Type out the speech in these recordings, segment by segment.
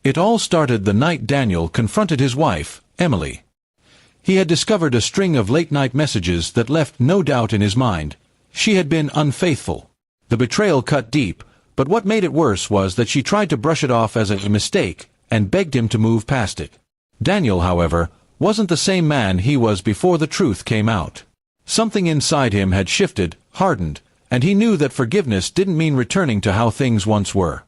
It all started the night Daniel confronted his wife, Emily. He had discovered a string of late-night messages that left no doubt in his mind. She had been unfaithful. The betrayal cut deep, but what made it worse was that she tried to brush it off as a mistake and begged him to move past it. Daniel, however, wasn't the same man he was before the truth came out. Something inside him had shifted, hardened, and he knew that forgiveness didn't mean returning to how things once were.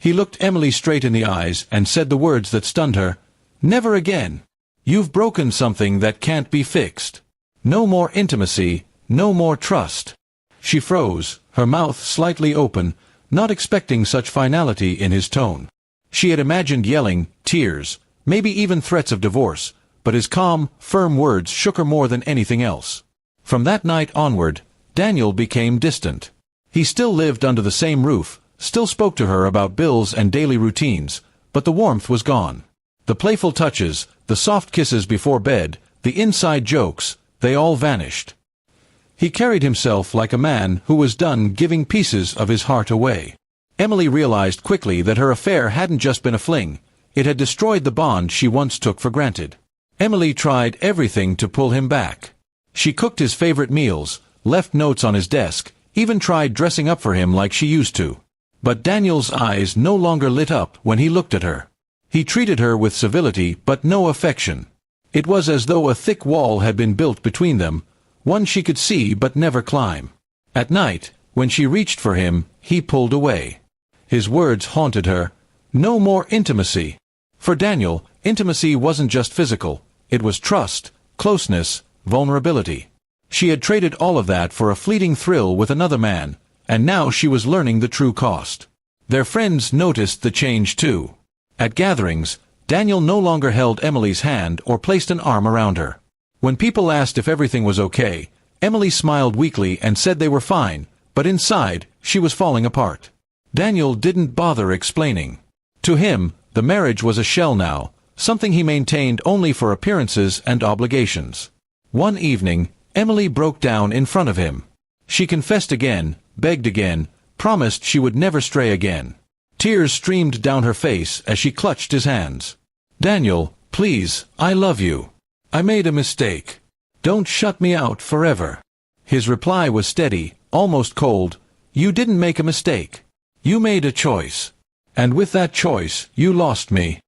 He looked Emily straight in the eyes and said the words that stunned her, "Never again. You've broken something that can't be fixed. No more intimacy, no more trust." She froze, her mouth slightly open, not expecting such finality in his tone. She had imagined yelling, tears, maybe even threats of divorce, but his calm, firm words shook her more than anything else. From that night onward, Daniel became distant. He still lived under the same roof, still spoke to her about bills and daily routines, but the warmth was gone. The playful touches, the soft kisses before bed, the inside jokes, they all vanished. He carried himself like a man who was done giving pieces of his heart away. Emily realized quickly that her affair hadn't just been a fling, it had destroyed the bond she once took for granted. Emily tried everything to pull him back. She cooked his favorite meals, left notes on his desk, even tried dressing up for him like she used to. But Daniel's eyes no longer lit up when he looked at her. He treated her with civility but no affection. It was as though a thick wall had been built between them, one she could see but never climb. At night, when she reached for him, he pulled away. His words haunted her, "No more intimacy." For Daniel, intimacy wasn't just physical, it was trust, closeness, vulnerability. She had traded all of that for a fleeting thrill with another man, and now she was learning the true cost. Their friends noticed the change too. At gatherings, Daniel no longer held Emily's hand or placed an arm around her. When people asked if everything was okay, Emily smiled weakly and said they were fine, but inside, she was falling apart. Daniel didn't bother explaining. To him, the marriage was a shell now, something he maintained only for appearances and obligations. One evening, Emily broke down in front of him. She confessed again, begged again, promised she would never stray again. Tears streamed down her face as she clutched his hands. "Daniel, please, I love you. I made a mistake. Don't shut me out forever." His reply was steady, almost cold. "You didn't make a mistake. You made a choice. And with that choice, you lost me."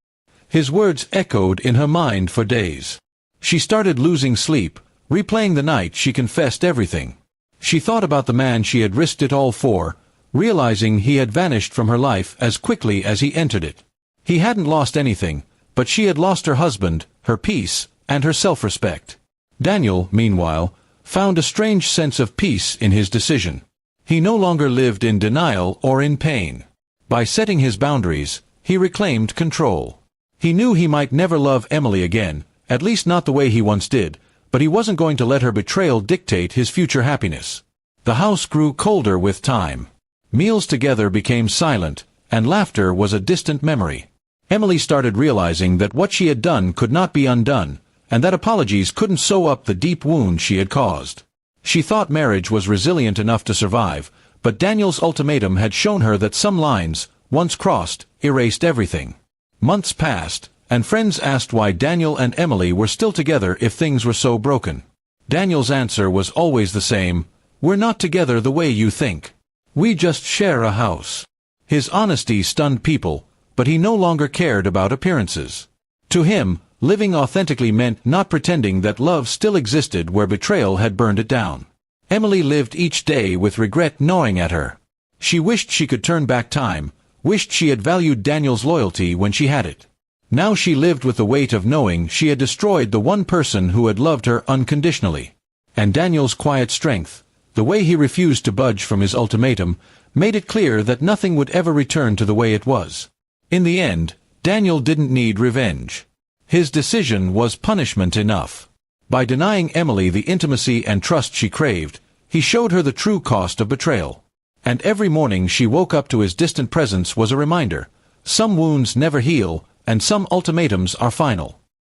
His words echoed in her mind for days. She started losing sleep, replaying the night she confessed everything. She thought about the man she had risked it all for, realizing he had vanished from her life as quickly as he entered it. He hadn't lost anything, but she had lost her husband, her peace, and her self-respect. Daniel, meanwhile, found a strange sense of peace in his decision. He no longer lived in denial or in pain. By setting his boundaries, he reclaimed control. He knew he might never love Emily again, at least not the way he once did, but he wasn't going to let her betrayal dictate his future happiness. The house grew colder with time. Meals together became silent, and laughter was a distant memory. Emily started realizing that what she had done could not be undone, and that apologies couldn't sew up the deep wound she had caused. She thought marriage was resilient enough to survive, but Daniel's ultimatum had shown her that some lines, once crossed, erased everything. Months passed, and friends asked why Daniel and Emily were still together if things were so broken. Daniel's answer was always the same: "We're not together the way you think. We just share a house." His honesty stunned people, but he no longer cared about appearances. To him, living authentically meant not pretending that love still existed where betrayal had burned it down. Emily lived each day with regret gnawing at her. She wished she could turn back time, wished she had valued Daniel's loyalty when she had it. Now she lived with the weight of knowing she had destroyed the one person who had loved her unconditionally. And Daniel's quiet strength, the way he refused to budge from his ultimatum, made it clear that nothing would ever return to the way it was. In the end, Daniel didn't need revenge. His decision was punishment enough. By denying Emily the intimacy and trust she craved, he showed her the true cost of betrayal. And every morning she woke up to his distant presence was a reminder: some wounds never heal, and some ultimatums are final.